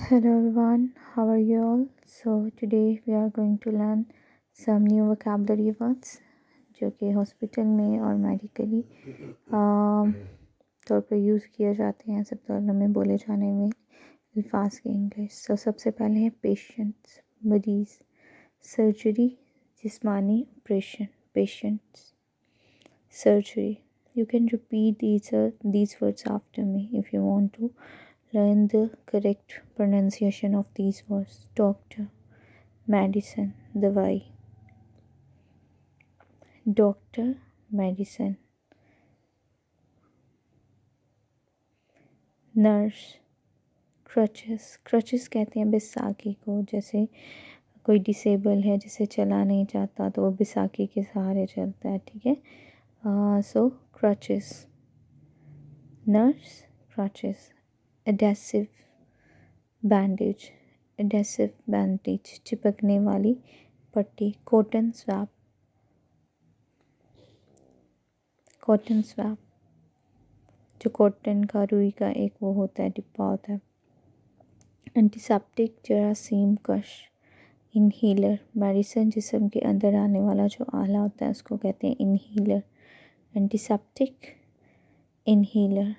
Hello everyone, how are you all? So today we are going to learn some new vocabulary words जो कि hospital में और medically तौर पर use किए जाते हैं, सब तरह में बोले जाने में अल्फाज के इंग्लिश। सो सबसे पहले है पेशेंट्स, मरीज़, सर्जरी, जिस्मानी operation, patients, surgery. You can repeat these words after me if you want to learn the correct pronunciation of these words. Doctor, medicine, दवाई, doctor, medicine, nurse, crutches. crutches कहते हैं बैसाखी को, जैसे कोई डिसेबल है जिसे चला नहीं जाता तो वो बैसाखी के सहारे चलता है, ठीक है। सो crutches, nurse, crutches. adhesive bandage, adhesive bandage, चिपकने वाली पट्टी, cotton swab, cotton swab, जो कॉटन का रुई का एक वो होता है, डिब्बा होता है। एंटीसेप्टिक, जरासीम कश, इनहीलर, मेडिसिन जिस्म के अंदर आने वाला जो आला होता है उसको कहते हैं इनहीलर, एंटीसेप्टिक, इनहीलर।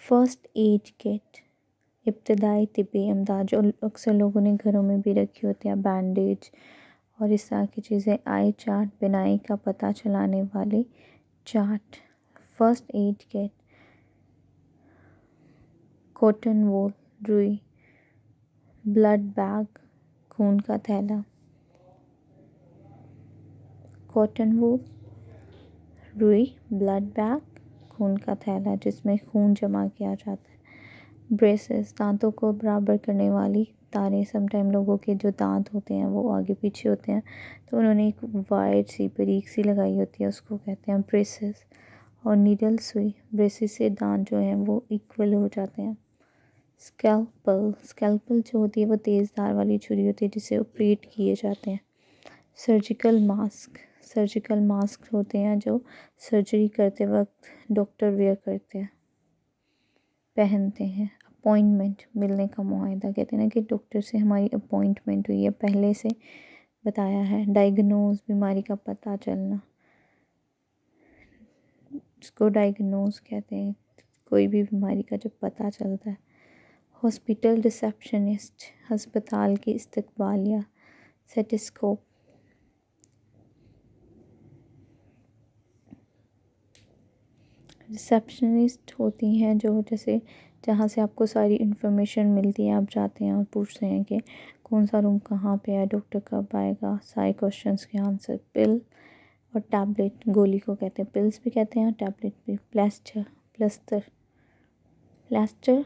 फर्स्ट एड किट, इब्तदाई तिब्बी इमदाद, जो अक्सर लोगों ने घरों में भी रखी होती है, बैंडेज और इस तरह की चीज़ें। आई चार्ट, बिनाई का पता चलाने वाली chart. First aid kit, cotton wool, रुई, ब्लड बैग, खून का थैला, कॉटन वूल, रुई, ब्लड बैग, खून का थैला जिसमें खून जमा किया जाता है। ब्रेसेस, दांतों को बराबर करने वाली तारें। समटाइम लोगों के जो दांत होते हैं वो आगे पीछे होते हैं तो उन्होंने एक वाइट सी बारीक सी लगाई होती है, उसको कहते हैं ब्रेसेस। और नीडल, सुई, ब्रेसेस से दांत जो हैं वो इक्वल हो जाते हैं। स्कैल्पल, स्कैल्पल जो होती है वो तेज़ धार वाली छुरी होती है जिससे ऑपरेट किए जाते हैं। सर्जिकल मास्क, सर्जिकल मास्क होते हैं जो सर्जरी करते वक्त डॉक्टर वेयर करते हैं, पहनते हैं। अपॉइंटमेंट, मिलने का मुआहदा, कहते हैं ना कि डॉक्टर से हमारी अपॉइंटमेंट हुई है, पहले से बताया है। डायग्नोज, बीमारी का पता चलना, इसको डायग्नोज कहते हैं, कोई भी बीमारी का जब पता चलता है। हॉस्पिटल रिसेप्शनिस्ट, अस्पताल की इस्तकबालिया। सेटिस्कोप, रिसेप्शनिस्ट होती हैं जो जैसे जहाँ से आपको सारी इन्फॉर्मेशन मिलती है, आप जाते हैं और पूछते हैं कि कौन सा रूम कहाँ पे है, डॉक्टर कब आएगा, सारे क्वेश्चंस के आंसर। पिल और टैबलेट, गोली को कहते हैं पिल्स भी कहते हैं और टैबलेट भी। प्लास्टर, प्लस्तर, प्लास्टर,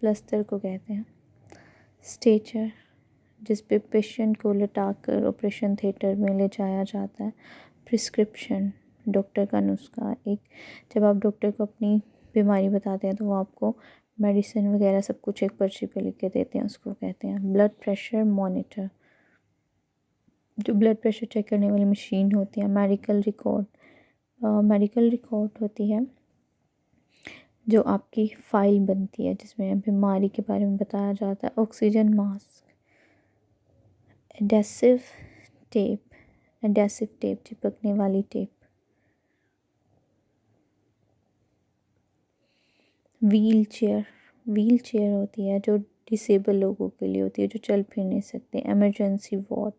प्लस्तर को कहते हैं। स्ट्रेचर, जिस पे पेशेंट को लटाकर ऑपरेशन थिएटर में ले जाया जाता है। प्रिस्क्रिप्शन, डॉक्टर का नुस्खा। एक जब आप डॉक्टर को अपनी बीमारी बताते हैं तो वो आपको मेडिसिन वगैरह सब कुछ एक पर्ची पे लिख के देते हैं, उसको कहते हैं। ब्लड प्रेशर मॉनिटर, जो ब्लड प्रेशर चेक करने वाली मशीन होती है। मेडिकल रिकॉर्ड, मेडिकल रिकॉर्ड होती है जो आपकी फ़ाइल बनती है जिसमें बीमारी के बारे में बताया जाता है। Oxygen mask. Adhesive tape, adhesive tape, चिपकने वाली tape. Wheel chair, wheel chair होती है जो डिसेबल लोगों के लिए होती है जो चल फिर नहीं सकते। इमरजेंसी वार्ड,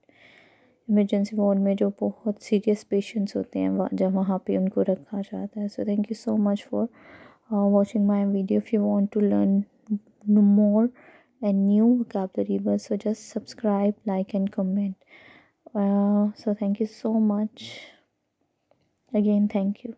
इमरजेंसी वार्ड में जो बहुत सीरियस पेशेंट्स होते हैं जब वहाँ पे उनको रखा जाता है। So thank you so much for watching my video. If you want to learn more and new vocabulary words, so just subscribe, like and comment. So thank you so much again, thank you.